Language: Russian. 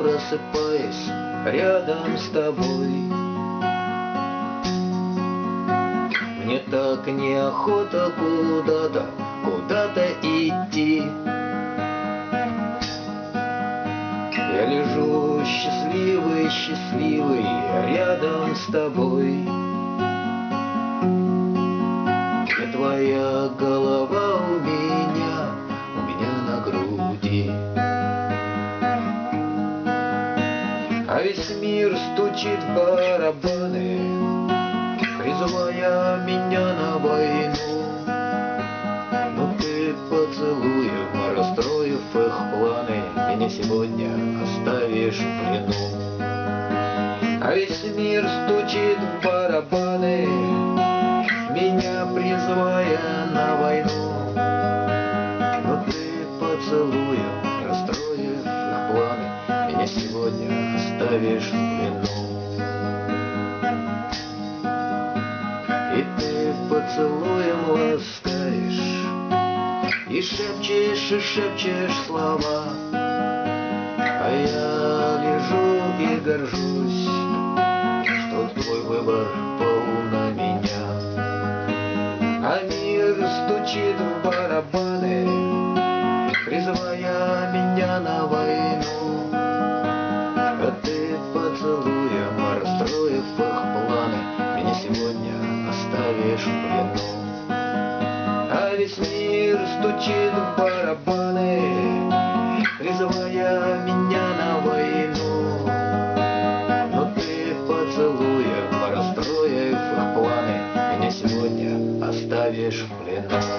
просыпаясь рядом с тобой. Мне так неохота куда-то идти. Я лежу счастливый рядом с тобой. И твоя голова у меня на груди. А весь мир стучит в барабаны, призывая меня на войну. Но ты поцелуем, расстроив их планы, меня сегодня оставишь в плену. А весь мир стучит в барабаны, меня призывая на войну. Но ты поцелуем, расстроив их планы, меня сегодня оставишь в плену. И ты поцелуем ласкаешь, и шепчешь слова. А я лежу и горжусь, что твой выбор пал на меня. А мир стучит в барабаны, призывая меня на войну. А ты поцелуем, расстроив их планы, меня сегодня оставишь в плену. А весь мир стучит в барабаны, призывая меня на войну. Но ты поцелуем, расстроив их планы, меня сегодня оставишь в плену.